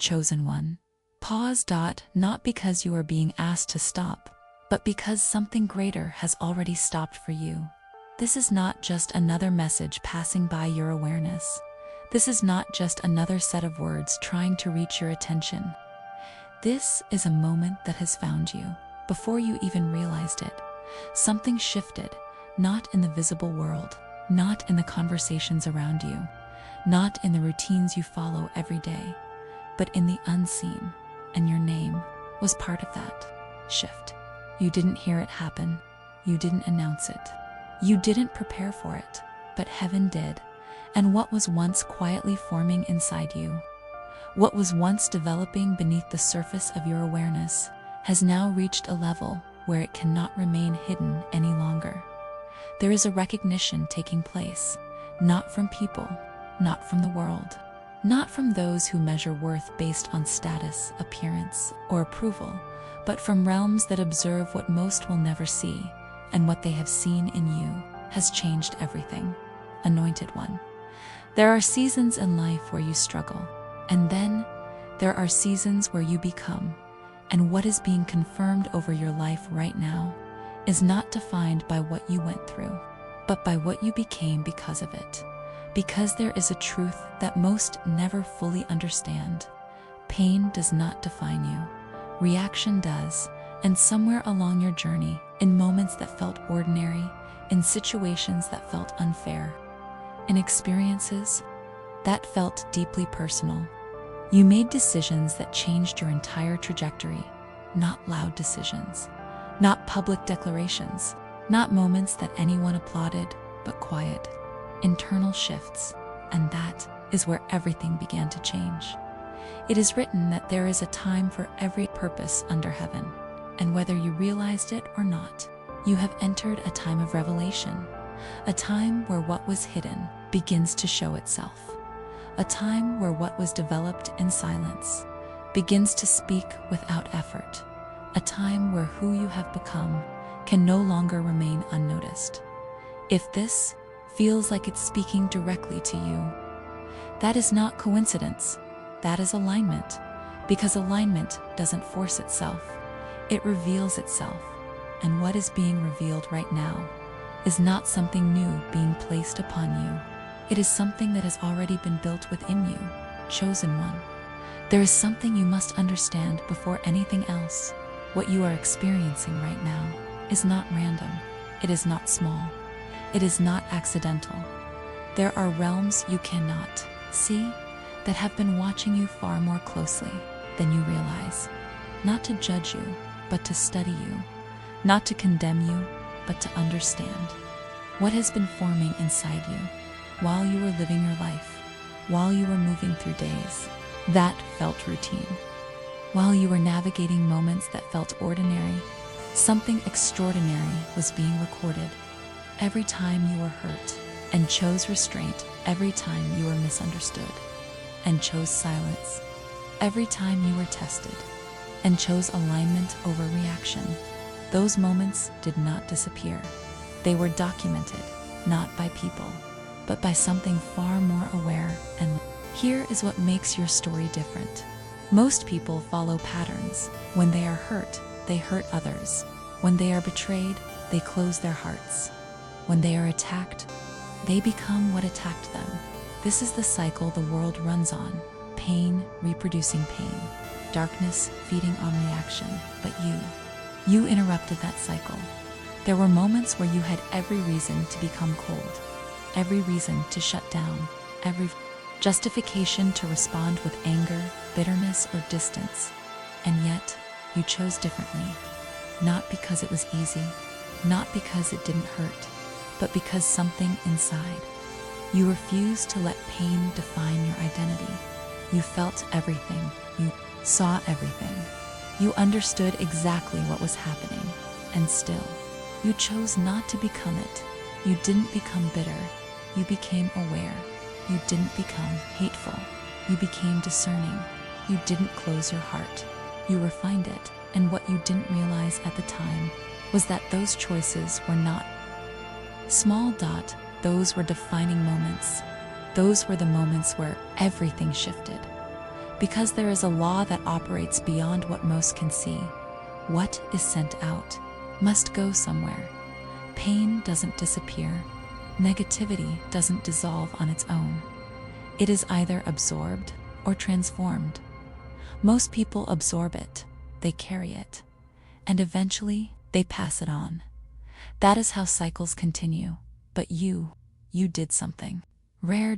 chosen one. Pause. Not because you are being asked to stop, but because something greater has already stopped for you. This is not just another message passing by your awareness. This is not just another set of words trying to reach your attention. This is a moment that has found you before you even realized it. Something shifted, not in the visible world, not in the conversations around you, not in the routines you follow every day, but in the unseen, and your name was part of that shift. You didn't hear it happen. You didn't announce it. You didn't prepare for it, but heaven did. And what was once quietly forming inside you, what was once developing beneath the surface of your awareness, has now reached a level where it cannot remain hidden any longer. There is a recognition taking place, not from people, not from the world, not from those who measure worth based on status, appearance, or approval, but from realms that observe what most will never see, and what they have seen in you has changed everything. Anointed one. There are seasons in life where you struggle, and then there are seasons where you become, and what is being confirmed over your life right now is not defined by what you went through, but by what you became because of it. Because there is a truth that most never fully understand. Pain does not define you. Reaction does, and somewhere along your journey, in moments that felt ordinary, in situations that felt unfair, in experiences that felt deeply personal, you made decisions that changed your entire trajectory. Not loud decisions, not public declarations, not moments that anyone applauded, but quiet, internal shifts. And that is where everything began to change. It is written that there is a time for every purpose under heaven, and whether you realized it or not, you have entered a time of revelation, a time where what was hidden begins to show itself, a time where what was developed in silence begins to speak without effort, a time where who you have become can no longer remain unnoticed. If this feels like it's speaking directly to you, that is not coincidence, that is alignment, because alignment doesn't force itself, it reveals itself. And what is being revealed right now is not something new being placed upon you. It is something that has already been built within you, chosen one. There is something you must understand before anything else. What you are experiencing right now is not random. It is not small. It is not accidental. There are realms you cannot see that have been watching you far more closely than you realize. Not to judge you, but to study you. Not to condemn you, but to understand. What has been forming inside you while you were living your life, while you were moving through days that felt routine, while you were navigating moments that felt ordinary, something extraordinary was being recorded. Every time you were hurt and chose restraint, every time you were misunderstood and chose silence, every time you were tested and chose alignment over reaction, those moments did not disappear. They were documented, not by people, but by something far more aware. And here is what makes your story different. Most people follow patterns. When they are hurt, they hurt others. When they are betrayed, they close their hearts. When they are attacked, they become what attacked them. This is the cycle the world runs on. Pain reproducing pain. Darkness feeding on reaction. But you interrupted that cycle. There were moments where you had every reason to become cold, every reason to shut down, every justification to respond with anger, bitterness, or distance. And yet, you chose differently. Not because it was easy, not because it didn't hurt, but because something inside. You refused to let pain define your identity. You felt everything. You saw everything. You understood exactly what was happening, and still, you chose not to become it. You didn't become bitter. You became aware. You didn't become hateful. You became discerning. You didn't close your heart. You refined it, and what you didn't realize at the time was that those choices were not small. Those were defining moments. Those were the moments where everything shifted. Because there is a law that operates beyond what most can see. What is sent out must go somewhere. Pain doesn't disappear. Negativity doesn't dissolve on its own. It is either absorbed or transformed. Most people absorb it, they carry it, and eventually they pass it on. That is how cycles continue. But you did something rare.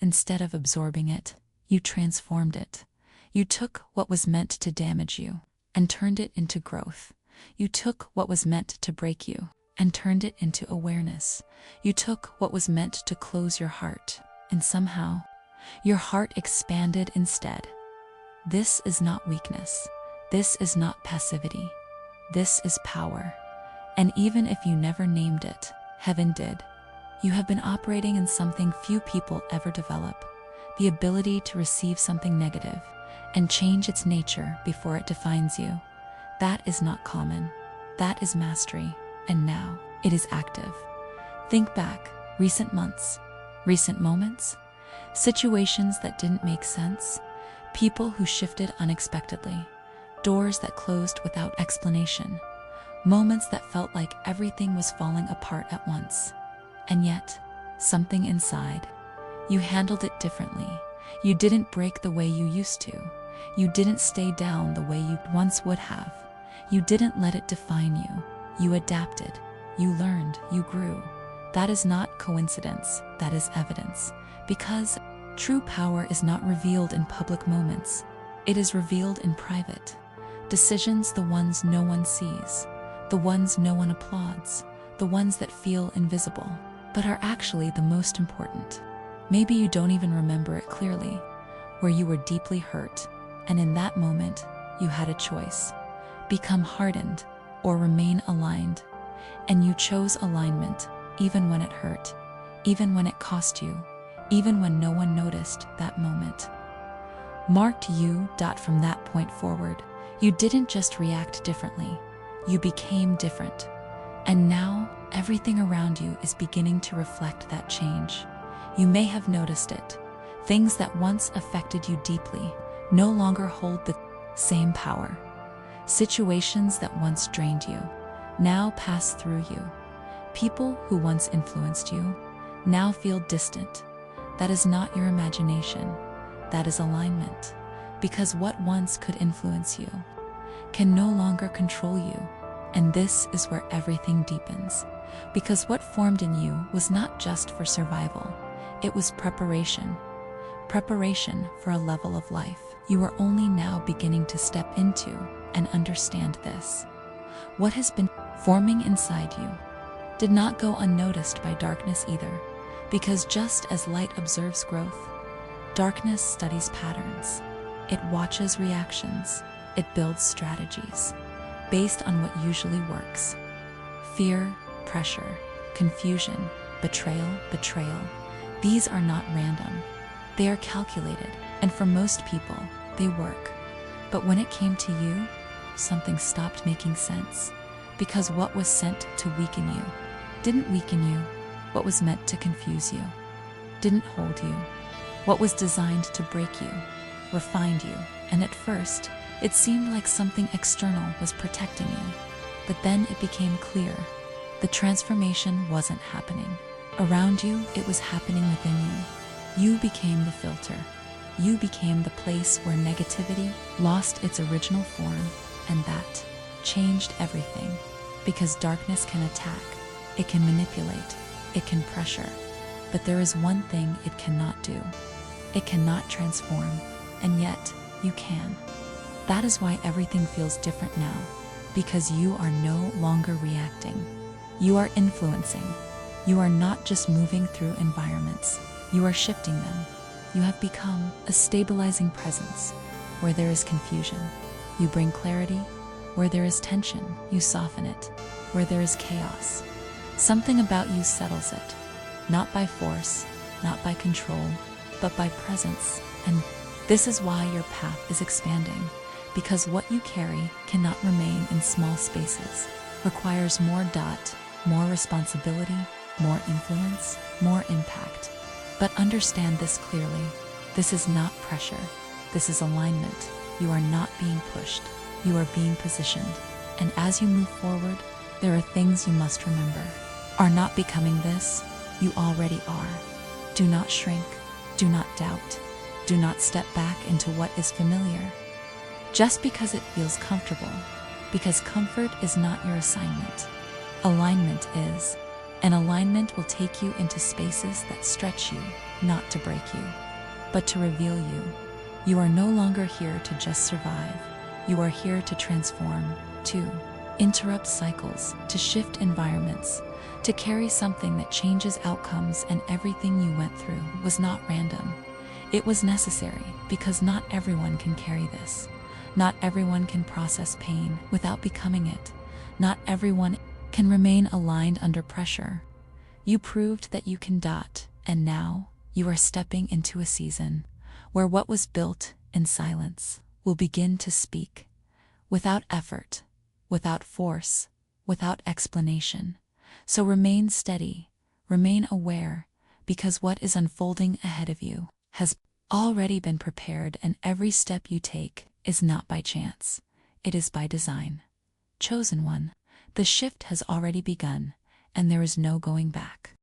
Instead of absorbing it, you transformed it. You took what was meant to damage you and turned it into growth. You took what was meant to break you and turned it into awareness. You took what was meant to close your heart, and somehow, your heart expanded instead. This is not weakness. This is not passivity. This is power. And even if you never named it, heaven did. You have been operating in something few people ever develop, the ability to receive something negative and change its nature before it defines you. That is not common. That is mastery. And now, it is active. Think back, recent months, recent moments, situations that didn't make sense, people who shifted unexpectedly, doors that closed without explanation, moments that felt like everything was falling apart at once. And yet, something inside, you handled it differently. You didn't break the way you used to. You didn't stay down the way you once would have. You didn't let it define you. You adapted, you learned, you grew. That is not coincidence, that is evidence. Because true power is not revealed in public moments. It is revealed in private. Decisions, the ones no one sees, the ones no one applauds, the ones that feel invisible, but are actually the most important. Maybe you don't even remember it clearly, where you were deeply hurt, and in that moment, you had a choice. Become hardened, or remain aligned. And you chose alignment, even when it hurt, even when it cost you, even when no one noticed that moment. Marked you. From that point forward, you didn't just react differently, you became different. And now, everything around you is beginning to reflect that change. You may have noticed it. Things that once affected you deeply no longer hold the same power. Situations that once drained you now pass through you. People who once influenced you now feel distant. That is not your imagination. That is alignment. Because what once could influence you can no longer control you. And this is where everything deepens. Because what formed in you was not just for survival. It was preparation. Preparation for a level of life you are only now beginning to step into and understand this. What has been forming inside you did not go unnoticed by darkness either, because just as light observes growth, darkness studies patterns. It watches reactions. It builds strategies based on what usually works. Fear, pressure, confusion, betrayal. These are not random. They are calculated, and for most people, they work. But when it came to you, something stopped making sense. Because what was sent to weaken you didn't weaken you. What was meant to confuse you didn't hold you. What was designed to break you refined you. And at first, it seemed like something external was protecting you. But then it became clear. The transformation wasn't happening around you, it was happening within you. You became the filter. You became the place where negativity lost its original form, and that changed everything. Because darkness can attack, it can manipulate, it can pressure. But there is one thing it cannot do. It cannot transform, and yet you can. That is why everything feels different now, because you are no longer reacting. You are influencing. You are not just moving through environments, you are shifting them. You have become a stabilizing presence. Where there is confusion, you bring clarity. Where there is tension, you soften it. Where there is chaos, something about you settles it. Not by force, not by control, but by presence. And this is why your path is expanding. Because what you carry cannot remain in small spaces. Requires more responsibility, more influence, more impact. But understand this clearly. This is not pressure. This is alignment. You are not being pushed. You are being positioned. And as you move forward, there are things you must remember. Are not becoming this, you already are. Do not shrink. Do not doubt. Do not step back into what is familiar. Just because it feels comfortable, because comfort is not your assignment. Alignment is. And alignment will take you into spaces that stretch you, not to break you, but to reveal you. You are no longer here to just survive. You are here to transform, to interrupt cycles, to shift environments, to carry something that changes outcomes. And everything you went through was not random. It was necessary, because not everyone can carry this. Not everyone can process pain without becoming it. Not everyone can remain aligned under pressure. You proved that you can. And now you are stepping into a season where what was built in silence will begin to speak, without effort, without force, without explanation. So remain steady, remain aware, because what is unfolding ahead of you has already been prepared, and every step you take is not by chance. It is by design. Chosen one, the shift has already begun, and there is no going back.